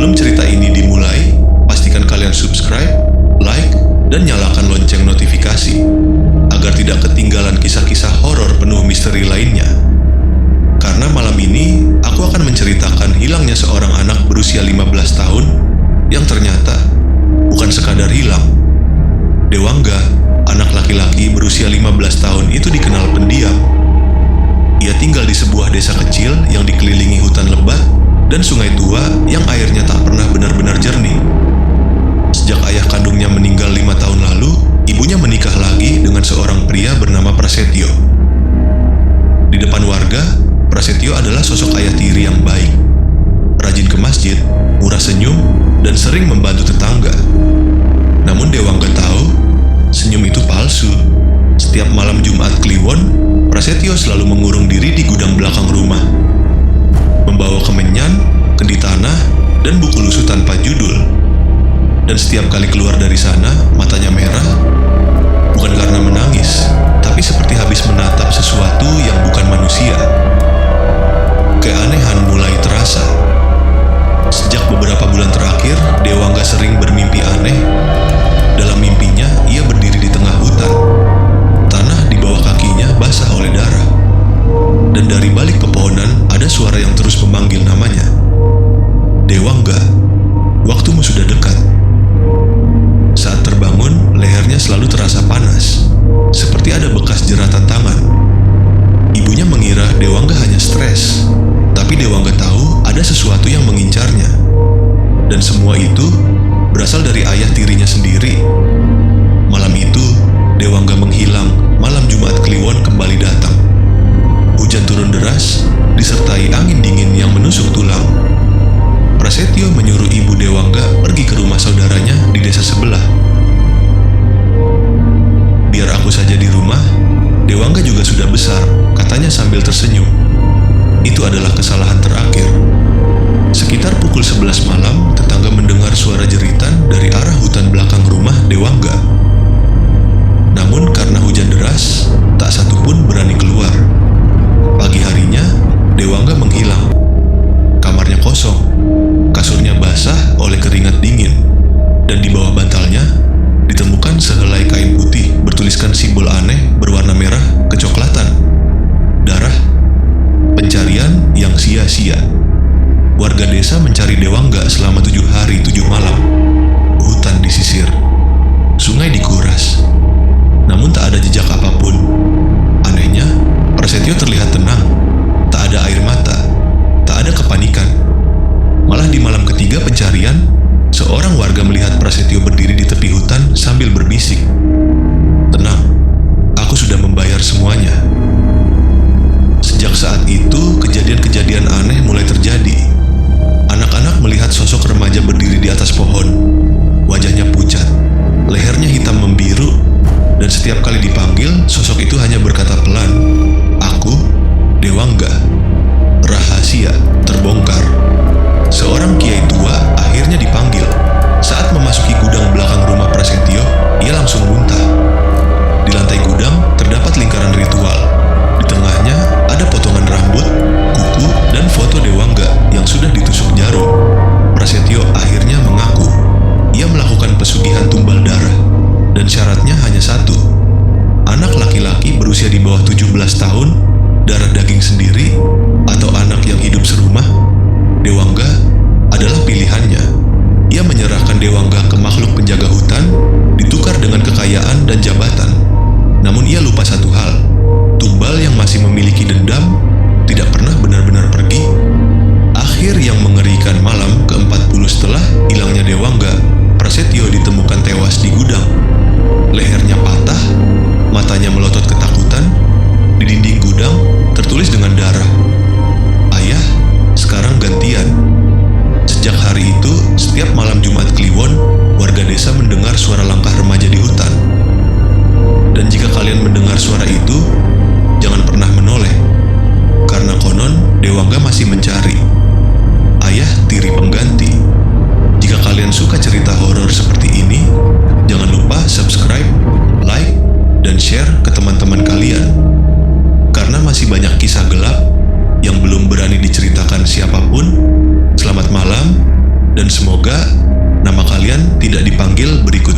Sebelum cerita ini dimulai, pastikan kalian subscribe, like, dan nyalakan lonceng notifikasi agar tidak ketinggalan kisah-kisah horor penuh misteri lainnya. Karena malam ini aku akan menceritakan hilangnya seorang anak berusia 15 tahun yang ternyata bukan sekadar hilang. Dewangga, anak laki-laki berusia 15 tahun itu dikenal pendiam. Ia tinggal di sebuah desa kecil yang dikelilingi hutan lebat dan sungai tua yang airnya tak pernah benar-benar jernih. Sejak ayah kandungnya meninggal 5 tahun lalu, ibunya menikah lagi dengan seorang pria bernama Prasetyo. Di depan warga, Prasetyo adalah sosok ayah tiri yang baik, rajin ke masjid, murah senyum, dan sering membantu tetangga. Namun Dewangga tahu, senyum itu palsu. Setiap malam Jumat Kliwon, Prasetyo selalu mengurung diri di gudang belakang rumah, membawa kemenyan, kendi tanah, dan buku lusuh tanpa judul. Dan setiap kali keluar dari sana, matanya merah, bukan karena menangis, tapi seperti habis menatap sesuatu yang bukan manusia. Keanehan mulai terasa. Sejak beberapa bulan terakhir, Dewangga sering bermimpi aneh. Dalam mimpinya, ia berdiri di tengah hutan. Tanah di bawah kakinya basah oleh darah. Dan dari balik pepohonan, ada suara yang terus memanggil namanya. Dewangga, waktumu sudah dekat. Saat terbangun, lehernya selalu terasa panas, seperti ada bekas jeratan tangan. Ibunya mengira Dewangga hanya stres, tapi Dewangga tahu ada sesuatu yang mengincarnya. Dan semua itu berasal dari ayah tirinya sendiri. Malam itu, Dewangga menghilang. Malam Jumat Kliwon kembali datang. Hujan turun deras, disertai angin dingin yang menusuk tulang. Prasetyo menyuruh ibu Dewangga pergi ke rumah saudaranya di desa sebelah. Biar aku saja di rumah, Dewangga juga sudah besar, katanya sambil tersenyum. Itu adalah kesalahan terakhir. Sekitar pukul 11 malam, tetangga mendengar suara jeritan dari arah hutan belakang rumah Dewangga. Namun karena hujan deras, tak satu pun berani keluar. Pagi harinya, Dewangga menghilang. Kamarnya kosong, kasurnya basah oleh keringat dingin, dan di bawah bantalnya ditemukan sehelai kain putih bertuliskan simbol aneh berwarna merah kecoklatan. Darah, pencarian yang sia-sia. Warga desa mencari Dewangga selama 7 hari 7 malam. Hutan disisir, sungai dikuras, namun tak ada jejak apapun. Anehnya, Prasetyo terlihat tenang. Tak ada air mata, tak ada kepanikan. Malah di malam ketiga pencarian, seorang warga melihat Prasetyo berdiri di tepi hutan sambil berbisik, "Tenang, aku sudah membayar semuanya." Sejak saat itu, kejadian-kejadian aneh mulai terjadi. Anak-anak melihat sosok remaja berdiri di atas pohon. Wajahnya pucat, lehernya hitam membiru, dan setiap kali dipanggil, sosok itu hanya berkata pelan, "Aku, Dewangga." Rahasia terbongkar. Seorang kiai tua akhirnya dipanggil. Saat memasuki gudang belakang rumah Prasetyo, ia langsung muntah. Di lantai gudang terdapat lingkaran ritual. Di tengahnya ada potongan rambut, kuku, dan foto Dewangga yang sudah ditusuk jarum. Prasetyo akhirnya mengaku ia melakukan pesugihan tumbal darah, dan syaratnya hanya satu: anak laki-laki berusia di bawah 17 tahun, darah daging sendiri, atau anak yang hidup serumah. Dewangga adalah pilihannya. Ia menyerahkan Dewangga ke makhluk penjaga hutan, ditukar dengan kekayaan dan jabatan. Namun ia lupa satu hal: tumbal yang masih memiliki dendam tidak pernah benar-benar pergi. Akhir yang mengerikan, malam ke-40 setelah hilangnya Dewangga, Prasetyo ditemukan tewas di gudang. Lehernya patah, matanya melotot ketakutan. Di dinding gudang tertulis dengan darah, "Ayah, sekarang gantian." Sejak hari itu, setiap malam Jumat Kliwon, warga desa mendengar suara langkah remaja di hutan. Dan jika kalian mendengar suara itu, jangan pernah menoleh, karena konon Dewangga masih mencari ayah tiri pengganti. Jika kalian suka cerita horor seperti ini, jangan lupa subscribe, like, dan share ke teman-teman kalian. Karena masih banyak kisah gelap yang belum berani diceritakan siapapun. Selamat malam, Dan semoga nama kalian tidak dipanggil berikutnya.